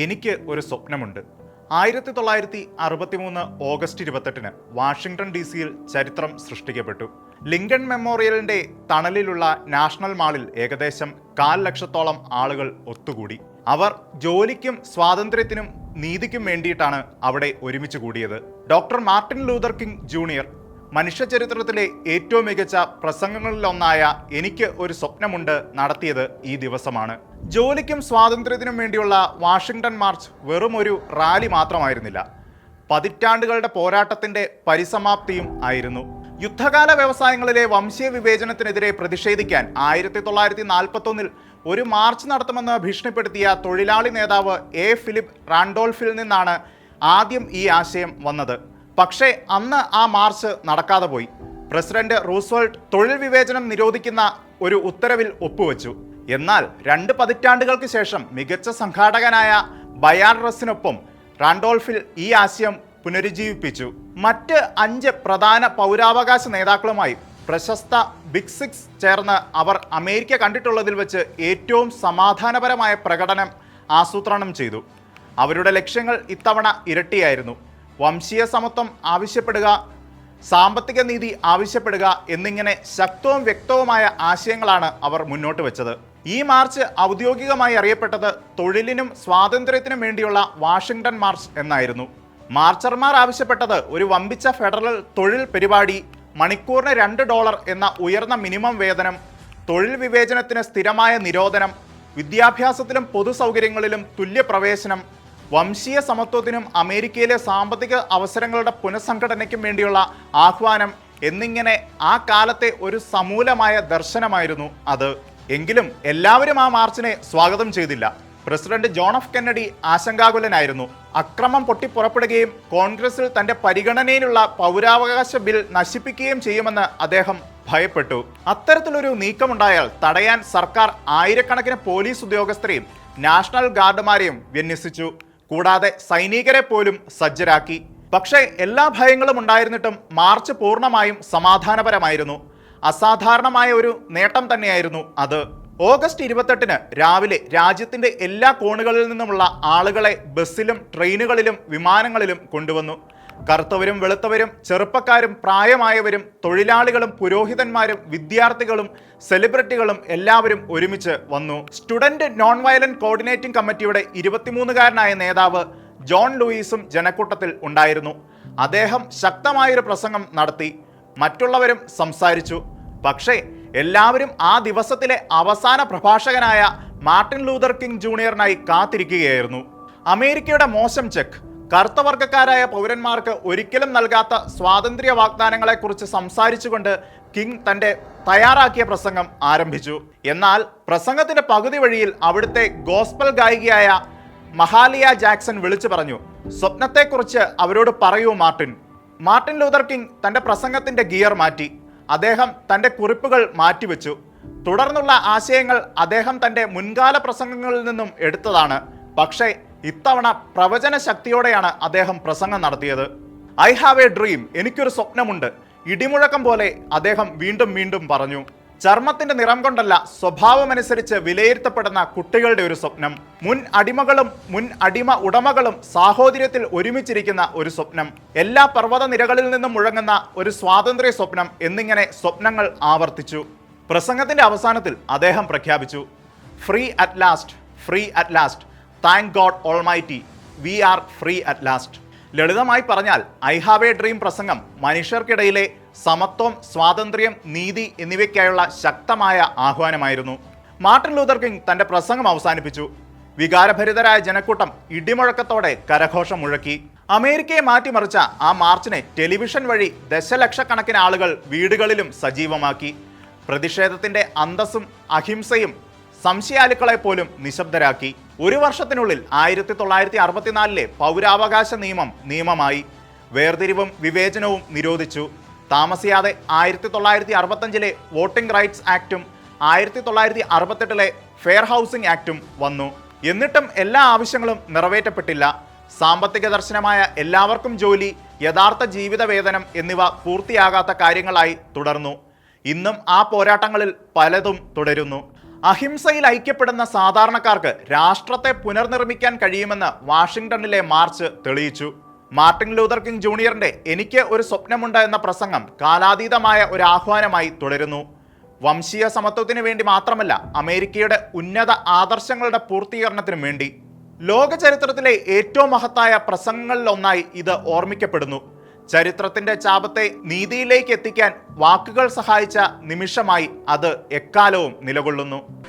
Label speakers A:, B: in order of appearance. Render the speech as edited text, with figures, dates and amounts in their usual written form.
A: എനിക്ക് ഒരു സ്വപ്നമുണ്ട്. 1963 August 28 Washington DC-യിൽ ചരിത്രം സൃഷ്ടിക്കപ്പെട്ടു. ലിങ്കൺ മെമ്മോറിയലിന്റെ തണലിലുള്ള നാഷണൽ മാളിൽ ഏകദേശം 1,00,000-ഓളം ആളുകൾ ഒത്തുകൂടി. അവർ ജോലിക്കും സ്വാതന്ത്ര്യത്തിനും നീതിക്കും വേണ്ടിയിട്ടാണ് അവിടെ ഒരുമിച്ച് കൂടിയത്. Doctor Martin Luther King Junior മനുഷ്യചരിത്രത്തിലെ ഏറ്റവും മികച്ച പ്രസംഗങ്ങളിലൊന്നായ എനിക്ക് ഒരു സ്വപ്നമുണ്ട് നടത്തിയത് ഈ ദിവസമാണ്. ജോലിക്കും സ്വാതന്ത്ര്യത്തിനും വേണ്ടിയുള്ള വാഷിംഗ്ടൺ മാർച്ച് വെറും ഒരു റാലി മാത്രമായിരുന്നില്ല, പതിറ്റാണ്ടുകളുടെ പോരാട്ടത്തിന്റെ പരിസമാപ്തിയും ആയിരുന്നു. യുദ്ധകാല വ്യവസായങ്ങളിലെ വംശീയ വിവേചനത്തിനെതിരെ പ്രതിഷേധിക്കാൻ 1941 ഒരു മാർച്ച് നടത്തുമെന്ന് ഭീഷണിപ്പെടുത്തിയ തൊഴിലാളി നേതാവ് ഫിലിപ്പ് റാൻഡോൾഫിൽ നിന്നാണ് ആദ്യം ഈ ആശയം വന്നത്. പക്ഷേ അന്ന് ആ മാർച്ച് നടക്കാതെ പോയി. പ്രസിഡന്റ് റൂസ്വെൽറ്റ് തൊഴിൽ വിവേചനം നിരോധിക്കുന്ന ഒരു ഉത്തരവിൽ ഒപ്പുവെച്ചു. എന്നാൽ 2 പതിറ്റാണ്ടുകൾക്ക് ശേഷം മികച്ച സംഘാടകനായ ബയാർഡ് റസ്സിനൊപ്പം റാൻഡോൾഫിൽ ഈ ആശയം പുനരുജ്ജീവിപ്പിച്ചു. മറ്റ് 5 പ്രധാന പൗരാവകാശ നേതാക്കളുമായി പ്രശസ്ത ബിഗ് സിക്സ് ചേർന്ന് അവർ അമേരിക്ക കണ്ടിട്ടുള്ളതിൽ വെച്ച് ഏറ്റവും സമാധാനപരമായ പ്രകടനം ആസൂത്രണം ചെയ്തു. അവരുടെ ലക്ഷ്യങ്ങൾ ഇത്തവണ ഇരട്ടിയായിരുന്നു. വംശീയ സമത്വം ആവശ്യപ്പെടുക, സാമ്പത്തിക നീതി ആവശ്യപ്പെടുക എന്നിങ്ങനെ ശക്തവും വ്യക്തവുമായ ആശയങ്ങളാണ് അവർ മുന്നോട്ട് വെച്ചത്. ഈ മാർച്ച് ഔദ്യോഗികമായി അറിയപ്പെട്ടത് തൊഴിലിനും സ്വാതന്ത്ര്യത്തിനും വേണ്ടിയുള്ള വാഷിംഗ്ടൺ മാർച്ച് എന്നായിരുന്നു. മാർച്ചർമാർ ആവശ്യപ്പെട്ടത് ഒരു വമ്പിച്ച ഫെഡറൽ തൊഴിൽ പരിപാടി, മണിക്കൂറിന് $2 എന്ന ഉയർന്ന മിനിമം വേതനം, തൊഴിൽ വിവേചനത്തിന് സ്ഥിരമായ നിരോധനം, വിദ്യാഭ്യാസത്തിലും പൊതുസൗകര്യങ്ങളിലും തുല്യ പ്രവേശനം, വംശീയ സമത്വത്തിനും അമേരിക്കയിലെ സാമ്പത്തിക അവസരങ്ങളുടെ പുനഃസംഘടനയ്ക്കും വേണ്ടിയുള്ള ആഹ്വാനം എന്നിങ്ങനെ ആ കാലത്തെ ഒരു സമൂലമായ ദർശനമായിരുന്നു അത്. എങ്കിലും എല്ലാവരും ആ മാർച്ചിനെ സ്വാഗതം ചെയ്തില്ല. പ്രസിഡന്റ് ജോൺ എഫ് കെന്നഡി ആശങ്കാകുലനായിരുന്നു. അക്രമം പൊട്ടിപ്പുറപ്പെടുകയും കോൺഗ്രസിൽ തന്റെ പരിഗണനയിലുള്ള പൗരാവകാശ ബിൽ നശിപ്പിക്കുകയും ചെയ്യുമെന്ന് അദ്ദേഹം ഭയപ്പെട്ടു. അത്തരത്തിലൊരു നീക്കമുണ്ടായാൽ തടയാൻ സർക്കാർ ആയിരക്കണക്കിന് പോലീസ് ഉദ്യോഗസ്ഥരെയും നാഷണൽ ഗാർഡുമാരെയും വിന്യസിച്ചു. കൂടാതെ സൈനികരെ പോലും സജ്ജരാക്കി. പക്ഷേ എല്ലാ ഭയങ്ങളും ഉണ്ടായിരുന്നിട്ടും മാർച്ച് പൂർണ്ണമായും സമാധാനപരമായിരുന്നു. അസാധാരണമായ ഒരു നേട്ടം തന്നെയായിരുന്നു അത്. ഓഗസ്റ്റ് 28 രാവിലെ രാജ്യത്തിന്റെ എല്ലാ കോണുകളിൽ നിന്നുമുള്ള ആളുകളെ ബസ്സിലും ട്രെയിനുകളിലും വിമാനങ്ങളിലും കൊണ്ടുവന്നു. കറുത്തവരും വെളുത്തവരും, ചെറുപ്പക്കാരും പ്രായമായവരും, തൊഴിലാളികളും പുരോഹിതന്മാരും വിദ്യാർത്ഥികളും സെലിബ്രിറ്റികളും എല്ലാവരും ഒരുമിച്ച് വന്നു. സ്റ്റുഡന്റ് നോൺ വയലന്റ് കോർഡിനേറ്റിംഗ് കമ്മിറ്റിയുടെ 23-കാരനായ നേതാവ് ജോൺ ലൂയിസും ജനക്കൂട്ടത്തിൽ ഉണ്ടായിരുന്നു. അദ്ദേഹം ശക്തമായൊരു പ്രസംഗം നടത്തി. മറ്റുള്ളവരും സംസാരിച്ചു. പക്ഷേ എല്ലാവരും ആ ദിവസത്തിലെ അവസാന പ്രഭാഷകനായ മാർട്ടിൻ ലൂതർ കിങ് ജൂനിയറിനായി കാത്തിരിക്കുകയായിരുന്നു. അമേരിക്കയുടെ മോശം ചെക്ക്, കറുത്തവർഗക്കാരായ പൗരന്മാർക്ക് ഒരിക്കലും നൽകാത്ത സ്വാതന്ത്ര്യ വാഗ്ദാനങ്ങളെക്കുറിച്ച് സംസാരിച്ചുകൊണ്ട് കിങ് തന്റെ തയ്യാറാക്കിയ പ്രസംഗം ആരംഭിച്ചു. എന്നാൽ പ്രസംഗത്തിന്റെ പകുതി വഴിയിൽ അവിടുത്തെ ഗോസ്പൽ ഗായികയായ മഹാലിയ ജാക്സൺ വിളിച്ചു പറഞ്ഞു, സ്വപ്നത്തെക്കുറിച്ച് അവരോട് പറയൂ മാർട്ടിൻ. മാർട്ടിൻ ലൂതർ കിങ് തന്റെ പ്രസംഗത്തിന്റെ ഗിയർ മാറ്റി. അദ്ദേഹം തന്റെ കുറിപ്പുകൾ മാറ്റിവെച്ചു. തുടർന്നുള്ള ആശയങ്ങൾ അദ്ദേഹം തന്റെ മുൻകാല പ്രസംഗങ്ങളിൽ നിന്നും എടുത്തതാണ്. പക്ഷേ ഇത്തവണ പ്രവചന ശക്തിയോടെയാണ് അദ്ദേഹം പ്രസംഗം നടത്തിയത്. ഐ ഹാവ് എ ഡ്രീം, എനിക്കൊരു സ്വപ്നമുണ്ട്, ഇടിമുഴക്കം പോലെ അദ്ദേഹം വീണ്ടും വീണ്ടും പറഞ്ഞു. ചർമ്മത്തിന്റെ നിറം കൊണ്ടല്ല, സ്വഭാവമനുസരിച്ച് വിലയിരുത്തപ്പെടുന്ന കുട്ടികളുടെ ഒരു സ്വപ്നം, മുൻ അടിമകളും മുൻ അടിമ ഉടമകളും സാഹോദര്യത്തിൽ ഒരുമിച്ചിരിക്കുന്ന ഒരു സ്വപ്നം, എല്ലാ പർവ്വത നിരകളിൽ നിന്നും മുഴങ്ങുന്ന ഒരു സ്വാതന്ത്ര്യ സ്വപ്നം എന്നിങ്ങനെ സ്വപ്നങ്ങൾ ആവർത്തിച്ചു. പ്രസംഗത്തിന്റെ അവസാനത്തിൽ അദ്ദേഹം പ്രഖ്യാപിച്ചു, free at last, free at last, thank God almighty, we are free at last. ലളിതമായി പറഞ്ഞാൽ ഐ ഹാവ് എ ഡ്രീം പ്രസംഗം മനുഷ്യർക്കിടയിലെ സമത്വം, സ്വാതന്ത്ര്യം, നീതി എന്നിവയ്ക്കായുള്ള ശക്തമായ ആഹ്വാനമായിരുന്നു. മാർട്ടിൻ ലൂതർ കിങ് തന്റെ പ്രസംഗം അവസാനിപ്പിച്ചു. വികാരഭരിതരായ ജനക്കൂട്ടം ഇടിമുഴക്കത്തോടെ കരഘോഷം മുഴക്കി. അമേരിക്കയെ മാറ്റിമറിച്ച ആ മാർച്ചിനെ ടെലിവിഷൻ വഴി ദശലക്ഷക്കണക്കിന് ആളുകൾ വീടുകളിലും സജീവമാക്കി. പ്രതിഷേധത്തിന്റെ അന്തസ്സും അഹിംസയും സംശയാലുക്കളെ പോലും നിശബ്ദരാക്കി. 1 വർഷത്തിനുള്ളിൽ 1964 പൗരാവകാശ നിയമമായി. വേർതിരിവും വിവേചനവും നിരോധിച്ചു. താമസിയാതെ 1965 വോട്ടിംഗ് റൈറ്റ്സ് ആക്റ്റും 1968 ഫെയർ ഹൗസിംഗ് ആക്റ്റും വന്നു. എന്നിട്ടും എല്ലാ ആവശ്യങ്ങളും നിറവേറ്റപ്പെട്ടില്ല. സാമ്പത്തിക ദർശനമായ എല്ലാവർക്കും ജോലി, യഥാർത്ഥ ജീവിത വേതനം എന്നിവ പൂർത്തിയാകാത്ത കാര്യങ്ങളായി തുടർന്നു. ഇന്നും ആ പോരാട്ടങ്ങളിൽ പലതും തുടരുന്നു. അഹിംസയിൽ ഐക്യപ്പെടുന്ന സാധാരണക്കാർക്ക് രാഷ്ട്രത്തെ പുനർനിർമ്മിക്കാൻ കഴിയുമെന്ന് വാഷിംഗ്ടണിലെ മാർച്ച് തെളിയിച്ചു. മാർട്ടിൻ ലൂതർ കിങ് ജൂനിയറിന്റെ "എനിക്ക് ഒരു സ്വപ്നമുണ്ട്" എന്ന പ്രസംഗം കാലാതീതമായ ഒരു ആഹ്വാനമായി തുടരുന്നു. വംശീയ സമത്വത്തിനു വേണ്ടി മാത്രമല്ല, അമേരിക്കയുടെ ഉന്നത ആദർശങ്ങളുടെ പൂർത്തീകരണത്തിനും വേണ്ടി. ലോക ചരിത്രത്തിലെ ഏറ്റവും മഹത്തായ പ്രസംഗങ്ങളിലൊന്നായി ഇത് ഓർമ്മിക്കപ്പെടുന്നു. ചരിത്രത്തിന്റെ ചാപത്തെ നീതിയിലേക്ക് എത്തിക്കാൻ വാക്കുകൾ സഹായിച്ച നിമിഷമായി അത് എക്കാലവും നിലകൊള്ളുന്നു.